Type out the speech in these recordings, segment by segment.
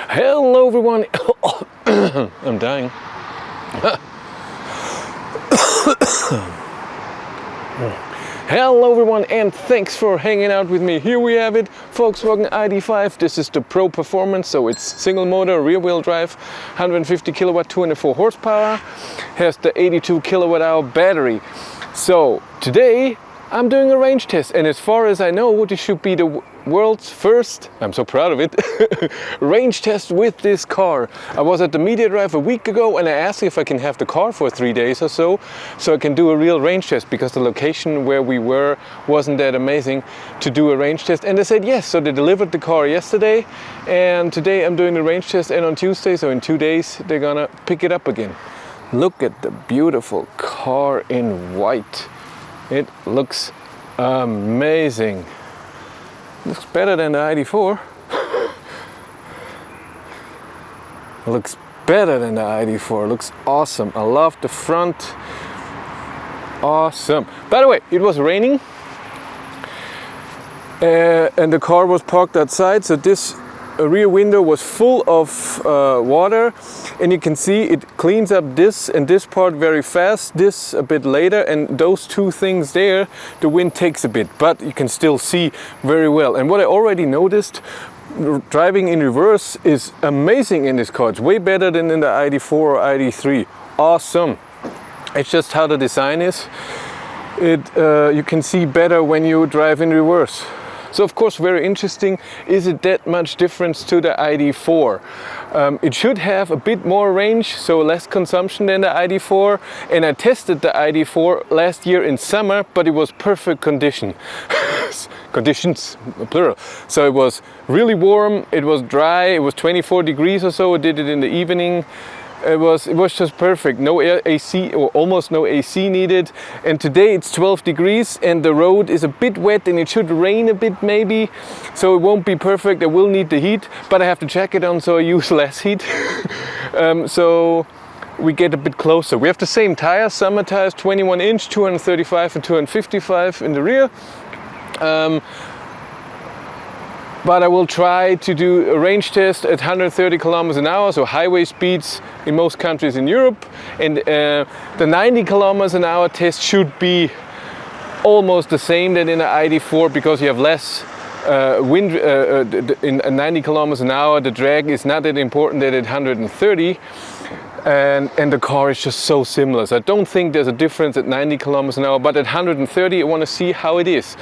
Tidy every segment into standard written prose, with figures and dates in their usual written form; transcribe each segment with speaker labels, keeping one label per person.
Speaker 1: Hello everyone. I'm dying. Hello everyone and thanks for hanging out with me. Here we have it, Volkswagen Id.5. This is the Pro Performance, so it's single motor, rear wheel drive, 150 kilowatt, 204 horsepower, has the 82 kilowatt hour battery. So today I'm doing a range test, and as far as I know, this should be the world's first, I'm so proud of it, range test with this car. I was at the media drive a week ago and I asked if I can have the car for 3 days or so I can do a real range test, because the location where we were wasn't that amazing to do a range test, and they said yes. So they delivered the car yesterday, and today I'm doing the range test, and on Tuesday, so in 2 days, they're gonna pick it up again. Look at the beautiful car in white. It looks amazing. Looks better than the Id.4. Looks better than the Id.4. Looks awesome. I love the front. Awesome. By the way, it was raining and the car was parked outside, so this rear window was full of water, and you can see it cleans up this and this part very fast, this a bit later, and those two things there, the wind takes a bit, but you can still see very well. And what I already noticed, driving in reverse is amazing in this car. It's way better than in the Id.4 or Id.3. Awesome. It's just how the design is. You can see better when you drive in reverse. So of course, very interesting, is it that much difference to the Id.4? It should have a bit more range, so less consumption than the Id.4, and I tested the Id.4 last year in summer, but it was perfect conditions, plural. So it was really warm, it was dry, it was 24 degrees or so. I did it in the evening. It was just perfect. No AC, or almost no AC needed. And today it's 12 degrees and the road is a bit wet, and it should rain a bit maybe, so it won't be perfect. I will need the heat, but I have the jacket on, so I use less heat. So we get a bit closer. We have the same tires, summer tires, 21 inch, 235 and 255 in the rear. But I will try to do a range test at 130 kilometers an hour, so highway speeds in most countries in Europe. And the 90 kilometers an hour test should be almost the same than in the Id.4, because you have less wind. In 90 kilometers an hour, the drag is not that important than at 130. And the car is just so similar. So I don't think there's a difference at 90 kilometers an hour, but at 130, I want to see how it is.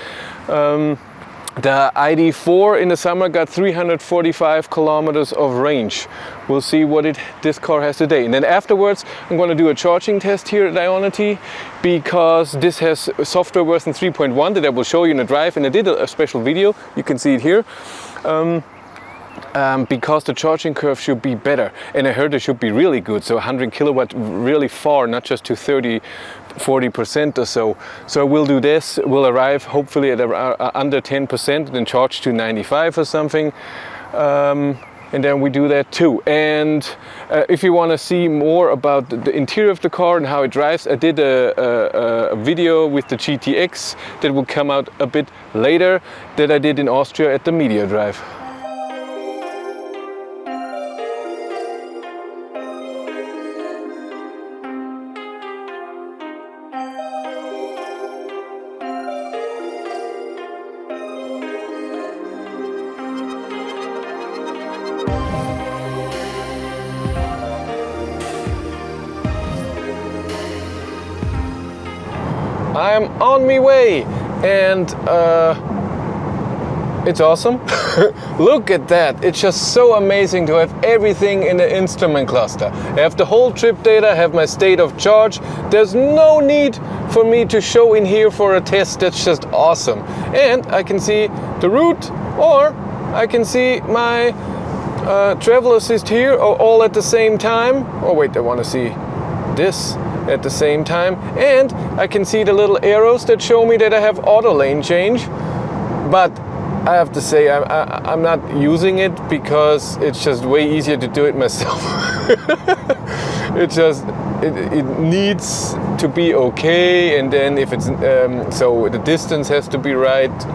Speaker 1: The Id.4 in the summer got 345 kilometers of range. We'll see what this car has today. And then afterwards, I'm going to do a charging test here at Ionity, because this has software version 3.1 that I will show you in the drive. And I did a special video. You can see it here. Because the charging curve should be better, and I heard it should be really good, so 100 kilowatt really far, not just to 30-40% or so. So we'll do this, we'll arrive hopefully at under 10%, then charge to 95 or something, and then we do that too. And if you want to see more about the interior of the car and how it drives, I did a video with the GTX that will come out a bit later, that I did in Austria at the media drive. I'm on my way, and it's awesome. Look at that. It's just so amazing to have everything in the instrument cluster. I have the whole trip data, I have my state of charge. There's no need for me to show in here for a test. That's just awesome. And I can see the route, or I can see my travel assist here, all at the same time. Oh wait, I want to see this at the same time, and I can see the little arrows that show me that I have auto lane change. But I have to say I'm not using it, because it's just way easier to do it myself. It needs to be okay, and then if it's so the distance has to be right,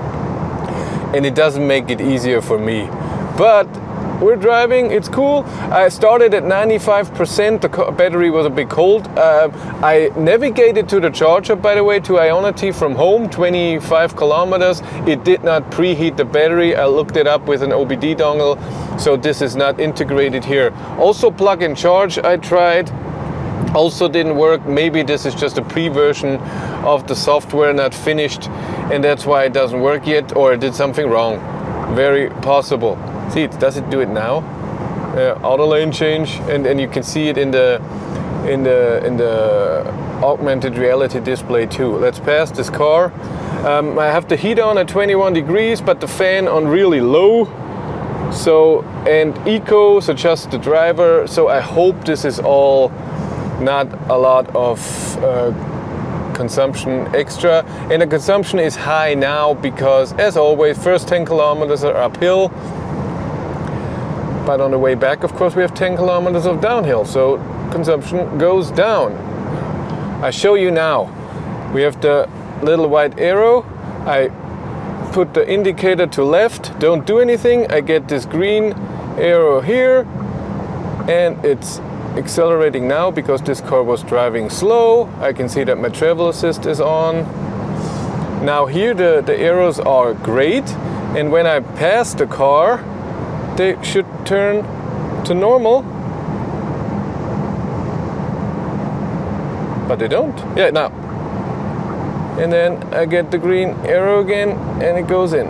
Speaker 1: and it doesn't make it easier for me. But we're driving, it's cool. I started at 95%, the battery was a bit cold. I navigated to the charger, by the way, to Ionity from home, 25 kilometers. It did not preheat the battery. I looked it up with an OBD dongle, so this is not integrated here. Also plug and charge I tried, also didn't work. Maybe this is just a pre-version of the software, not finished, and that's why it doesn't work yet, or I did something wrong. Very possible. See, does it do it now? Auto lane change, and you can see it in the augmented reality display too. Let's pass this car. I have the heat on at 21 degrees, but the fan on really low. So, and eco, so just the driver. So I hope this is all not a lot of consumption extra. And the consumption is high now because, as always, first 10 kilometers are uphill. But on the way back, of course, we have 10 kilometers of downhill, so consumption goes down. I show you now. We have the little white arrow. I put the indicator to left, don't do anything. I get this green arrow here, and it's accelerating now because this car was driving slow. I can see that my travel assist is on. Now here the arrows are great, and when I pass the car, they should turn to normal, but they don't. Yeah, now. And then I get the green arrow again, and it goes in.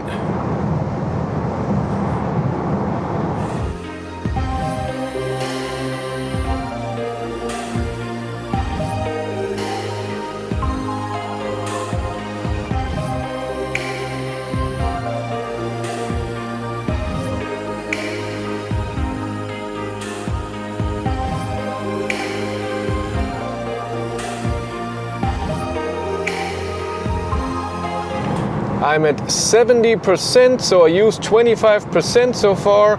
Speaker 1: I'm at 70%, so I used 25% so far,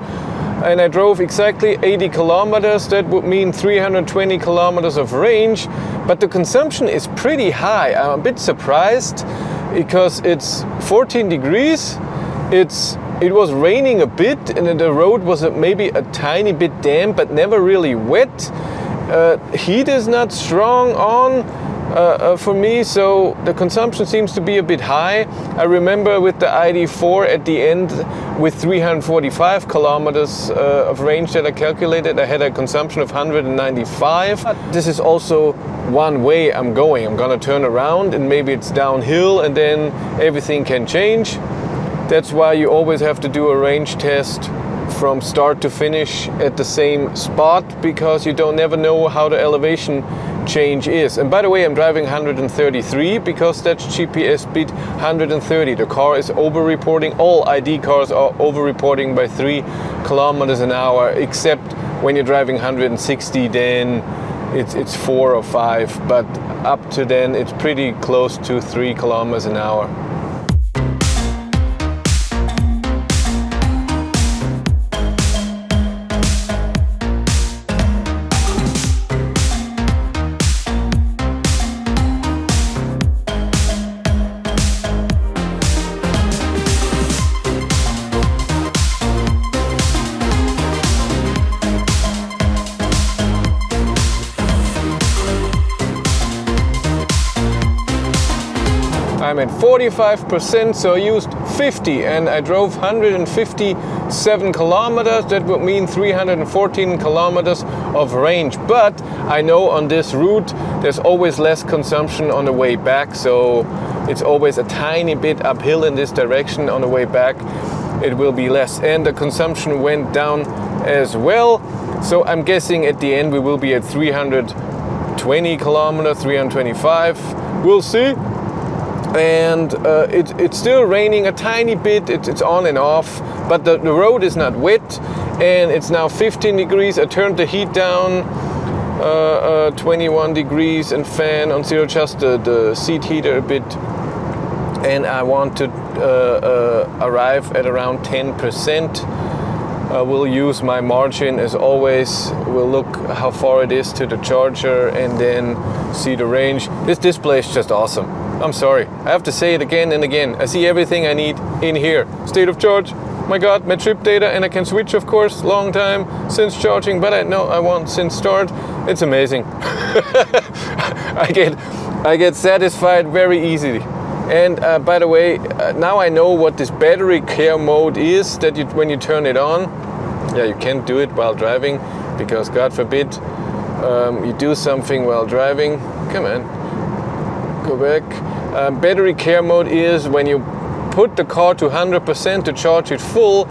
Speaker 1: and I drove exactly 80 kilometers. That would mean 320 kilometers of range, but the consumption is pretty high. I'm a bit surprised because it's 14 degrees. It was raining a bit, and the road was maybe a tiny bit damp, but never really wet. Heat is not strong on. For me, so the consumption seems to be a bit high. I remember with the Id.5 at the end with 345 kilometers of range that I calculated, I had a consumption of 195. This is also one way I'm going. I'm gonna turn around and maybe it's downhill and then everything can change. That's why you always have to do a range test from start to finish at the same spot, because you never know how the elevation change is. And by the way, I'm driving 133 because that's GPS speed 130. The car is over-reporting. All ID cars are over-reporting by 3 kilometers an hour, except when you're driving 160, then it's 4 or 5, but up to then it's pretty close to 3 kilometers an hour. I'm at 45%, so I used 50 and I drove 157 kilometers. That would mean 314 kilometers of range. But I know on this route there's always less consumption on the way back, so it's always a tiny bit uphill in this direction. On the way back it will be less, and the consumption went down as well. So I'm guessing at the end we will be at 320 kilometers, 325. We'll see. And it's still raining a tiny bit. It's on and off, but the road is not wet, and it's now 15 degrees. I turned the heat down 21 degrees and fan on zero, just the seat heater a bit, and I want to arrive at around 10%. We'll use my margin as always. We'll look how far it is to the charger and then see the range. This display is just awesome. I'm sorry, I have to say it again and again. I see everything I need in here. State of charge. my God, my trip data, and I can switch, of course, long time since charging, but I know I want since start. It's amazing. I get satisfied very easily. And by the way, now I know what this battery care mode is, that when you turn it on, yeah, you can't do it while driving, because God forbid you do something while driving. Come on, go back. Battery care mode is when you put the car to 100% to charge it full.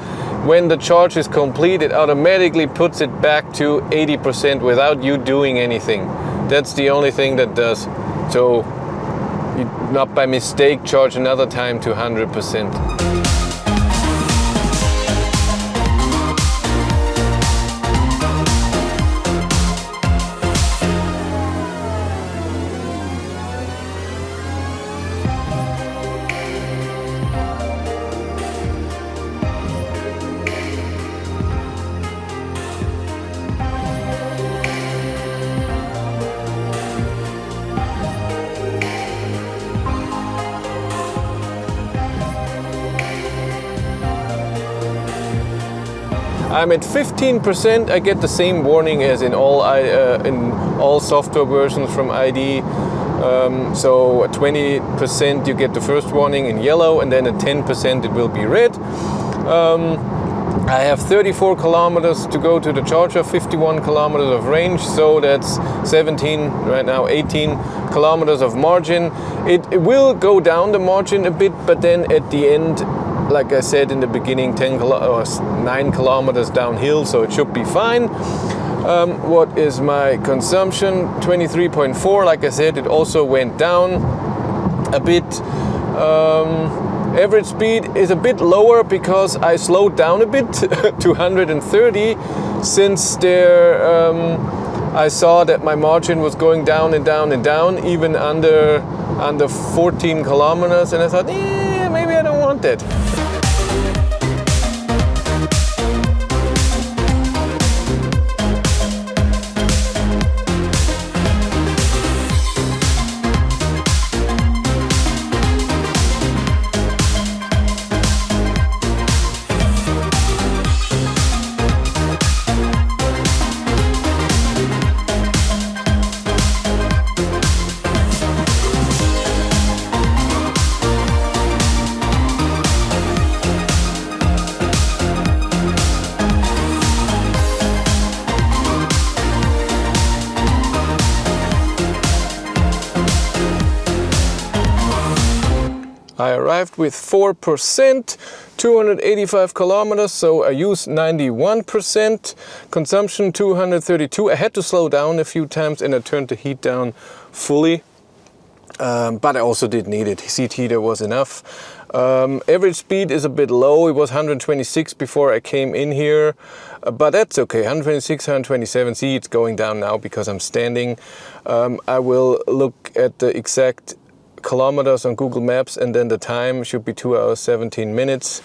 Speaker 1: When the charge is complete, it automatically puts it back to 80% without you doing anything. That's the only thing that does. So you not by mistake charge another time to 100%. I'm at 15%. I get the same warning as in all software versions from ID. So at 20% you get the first warning in yellow, and then at 10% it will be red. I have 34 kilometers to go to the charger, 51 kilometers of range, so that's 17, right now 18 kilometers of margin. It will go down the margin a bit, but then at the end, like I said in the beginning, 9 kilometers downhill, so it should be fine. What is my consumption? 23.4. Like I said, it also went down a bit. Average speed is a bit lower because I slowed down a bit to 130, since I saw that my margin was going down and down and down, even under 14 kilometers, and I thought, maybe I don't want that. I arrived with 4%, 285 kilometers, so I used 91%, consumption 232. I had to slow down a few times and I turned the heat down fully, but I also did need it. Seat heater was enough. Average speed is a bit low. It was 126 before I came in here, but that's okay. 126, 127. See, it's going down now because I'm standing. I will look at the exact kilometers on Google Maps, and then the time should be 2 hours 17 minutes,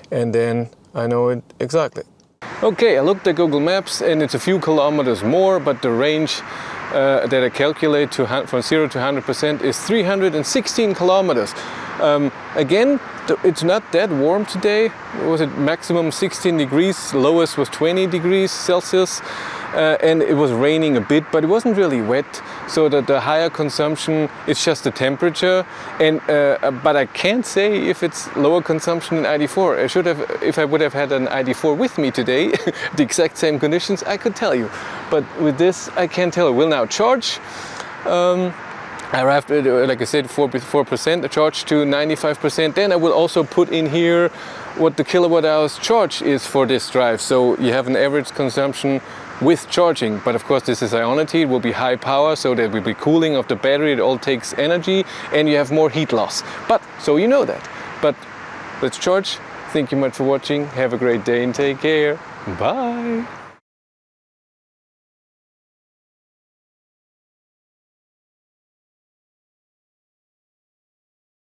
Speaker 1: and then I know it exactly. Okay, I looked at Google Maps and it's a few kilometers more, but the range that I calculate from 0 to 100% is 316 kilometers. Again, it's not that warm today. Was it maximum 16 degrees, lowest was 20 degrees Celsius, and it was raining a bit, but it wasn't really wet, so that the higher consumption, it's just the temperature. And but I can't say if it's lower consumption in ID.4. I should have, if I would have had an ID.4 with me today, the exact same conditions, I could tell you. But with this, I can't tell. It will now charge. I arrived at, like I said, 4%, a charge to 95%. Then I will also put in here what the kilowatt hours charge is for this drive. So you have an average consumption with charging, but of course this is Ionity, it will be high power, so there will be cooling of the battery, it all takes energy, and you have more heat loss. But, so you know that. But let's charge. Thank you much for watching, have a great day and take care. Bye!